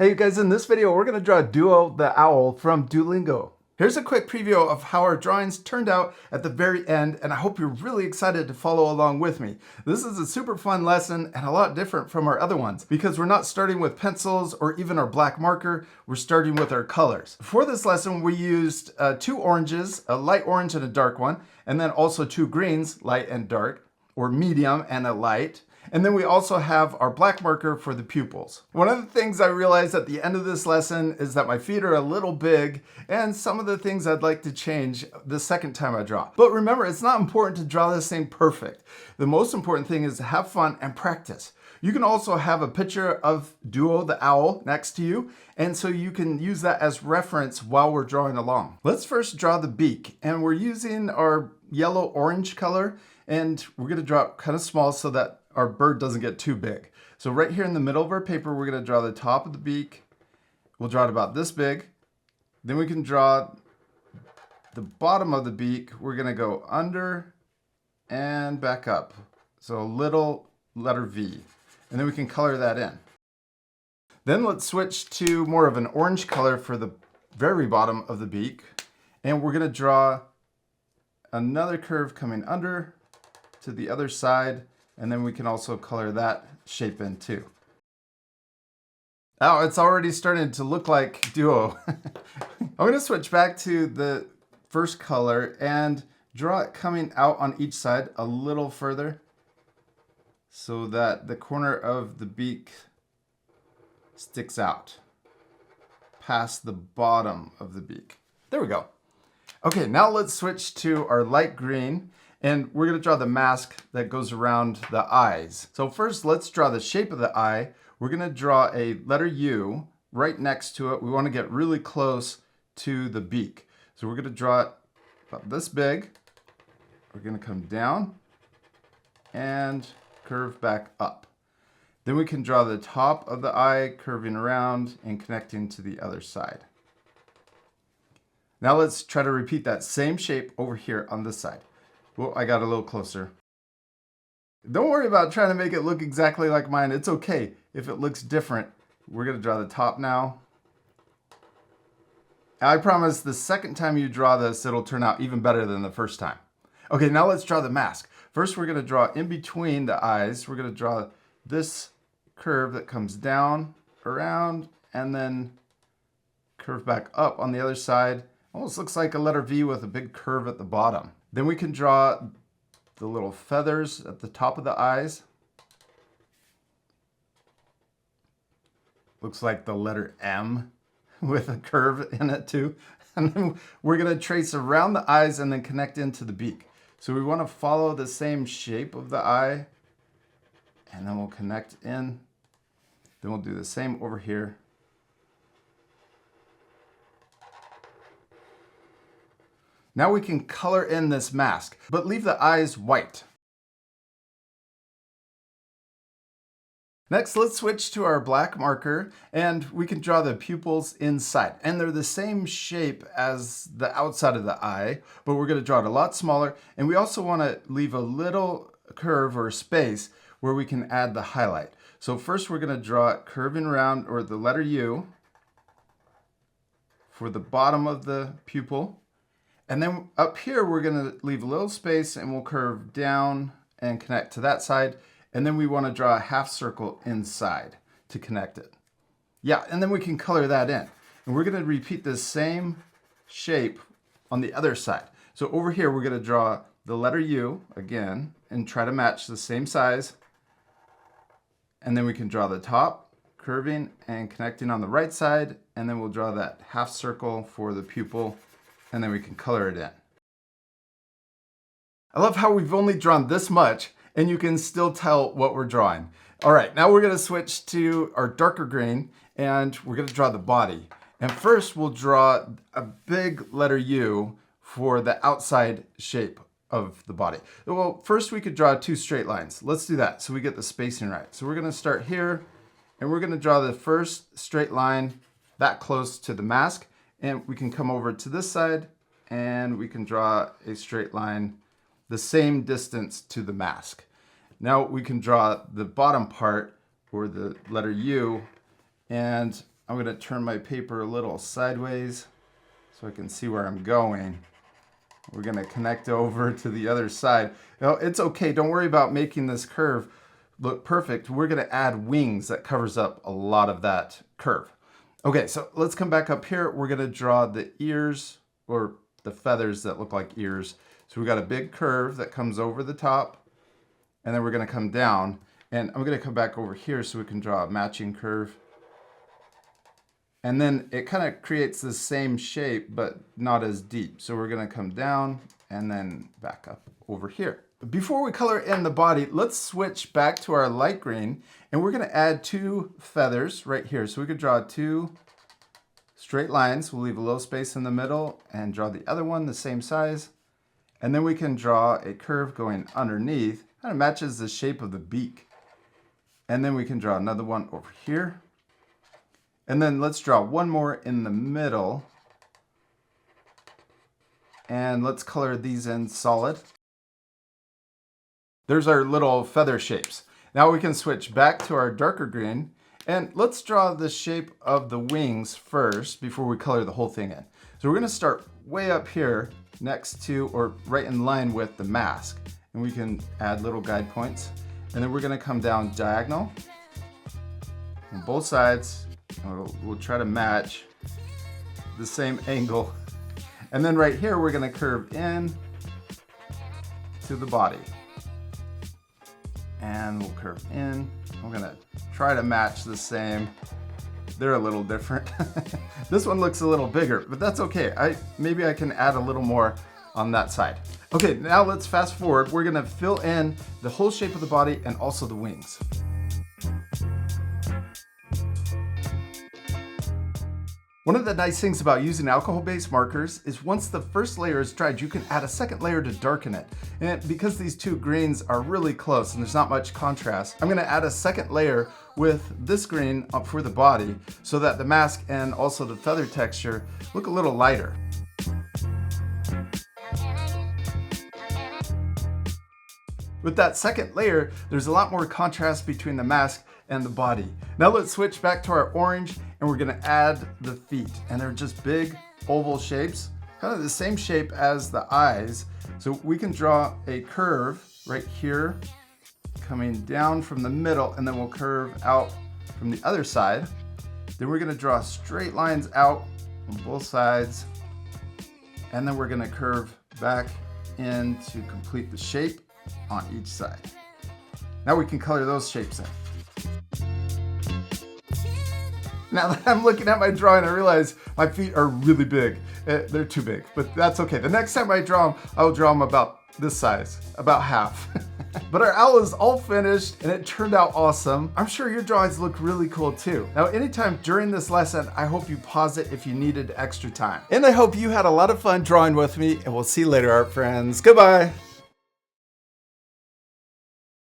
Hey you guys, in this video we're going to draw Duo the owl from Duolingo. Here's a quick preview of how our drawings turned out at the very end, and I hope you're really excited to follow along with me. This is a super fun lesson and a lot different from our other ones because we're not starting with pencils or even our black marker, we're starting with our colors. For this lesson we used two oranges, a light orange and a dark one, and then also two greens, light and dark, or medium and a light. And then we also have our black marker for the pupils. One of the things I realized at the end of this lesson is that my feet are a little big and some of the things I'd like to change the second time I draw. But remember, it's not important to draw this thing perfect. The most important thing is to have fun and practice. You can also have a picture of Duo the owl next to you, and so you can use that as reference while we're drawing along. Let's first draw the beak, and we're using our yellow-orange color, and we're gonna draw it kind of small so that our bird doesn't get too big. So right here in the middle of our paper, we're gonna draw the top of the beak. We'll draw it about this big. Then we can draw the bottom of the beak. We're gonna go under and back up. So a little letter V. And then we can color that in. Then let's switch to more of an orange color for the very bottom of the beak. And we're gonna draw another curve coming under to the other side. And then we can also color that shape in too. Oh, it's already starting to look like Duo. I'm gonna switch back to the first color and draw it coming out on each side a little further so that the corner of the beak sticks out past the bottom of the beak. There we go. Okay, now let's switch to our light green. And we're gonna draw the mask that goes around the eyes. So first, let's draw the shape of the eye. We're gonna draw a letter U right next to it. We wanna get really close to the beak. So we're gonna draw it about this big. We're gonna come down and curve back up. Then we can draw the top of the eye curving around and connecting to the other side. Now let's try to repeat that same shape over here on this side. Well, I got a little closer. Don't worry about trying to make it look exactly like mine. It's okay if it looks different. We're gonna draw the top now. I promise the second time you draw this, it'll turn out even better than the first time. Okay, now let's draw the mask. First, we're gonna draw in between the eyes. We're gonna draw this curve that comes down, around, and then curve back up on the other side. Almost looks like a letter V with a big curve at the bottom. Then we can draw the little feathers at the top of the eyes. Looks like the letter M with a curve in it too. And then we're gonna trace around the eyes and then connect into the beak. So we wanna follow the same shape of the eye, and then we'll connect in. Then we'll do the same over here. Now we can color in this mask, but leave the eyes white. Next, let's switch to our black marker and we can draw the pupils inside. And they're the same shape as the outside of the eye, but we're gonna draw it a lot smaller. And we also wanna leave a little curve or space where we can add the highlight. So first we're gonna draw it curving around, or the letter U for the bottom of the pupil. And then up here, we're gonna leave a little space and we'll curve down and connect to that side. And then we wanna draw a half circle inside to connect it. Yeah, and then we can color that in. And we're gonna repeat the same shape on the other side. So over here, we're gonna draw the letter U again and try to match the same size. And then we can draw the top, curving and connecting on the right side. And then we'll draw that half circle for the pupil, and then we can color it in. I love how we've only drawn this much and you can still tell what we're drawing. All right, now we're gonna switch to our darker green and we're gonna draw the body. And first we'll draw a big letter U for the outside shape of the body. Well, first we could draw two straight lines. Let's do that so we get the spacing right. So we're gonna start here and we're gonna draw the first straight line that close to the mask. And we can come over to this side and we can draw a straight line the same distance to the mask. Now we can draw the bottom part, or the letter U, and I'm going to turn my paper a little sideways so I can see where I'm going. We're going to connect over to the other side. Now, it's okay. Don't worry about making this curve look perfect. We're going to add wings that covers up a lot of that curve. Okay, so let's come back up here. We're going to draw the ears, or the feathers that look like ears. So we got a big curve that comes over the top, and then we're going to come down. And I'm going to come back over here so we can draw a matching curve. And then it kind of creates the same shape, but not as deep. So we're going to come down and then back up over here. Before we color in the body, let's switch back to our light green, and we're going to add 2 feathers right here. So we could draw 2 straight lines. We'll leave a little space in the middle and draw the other one the same size. And then we can draw a curve going underneath. Kind of matches the shape of the beak. And then we can draw another one over here. And then let's draw one more in the middle. And let's color these in solid. There's our little feather shapes. Now we can switch back to our darker green. And let's draw the shape of the wings first before we color the whole thing in. So we're going to start way up here next to, or right in line with, the mask. And we can add little guide points. And then we're going to come down diagonal on both sides. We'll try to match the same angle. And then right here, we're going to curve in to the body. And we'll curve in. We're going to try to match the same. They're a little different. This one looks a little bigger, but that's okay. Maybe I can add a little more on that side. Okay, now let's fast forward. We're going to fill in the whole shape of the body and also the wings. One of the nice things about using alcohol-based markers is once the first layer is dried, you can add a second layer to darken it. And because these 2 greens are really close and there's not much contrast, I'm going to add a second layer with this green up for the body so that the mask and also the feather texture look a little lighter. With that second layer, there's a lot more contrast between the mask and the body. Now let's switch back to our orange, and we're gonna add the feet. And they're just big oval shapes, kind of the same shape as the eyes. So we can draw a curve right here, coming down from the middle, and then we'll curve out from the other side. Then we're gonna draw straight lines out on both sides, and then we're gonna curve back in to complete the shape on each side. Now we can color those shapes in. Now that I'm looking at my drawing, I realize my feet are really big. They're too big, but that's okay. The next time I draw them, I will draw them about this size, about half. But our owl is all finished and it turned out awesome. I'm sure your drawings look really cool too. Now, anytime during this lesson, I hope you pause it if you needed extra time. And I hope you had a lot of fun drawing with me, and we'll see you later, art friends. Goodbye.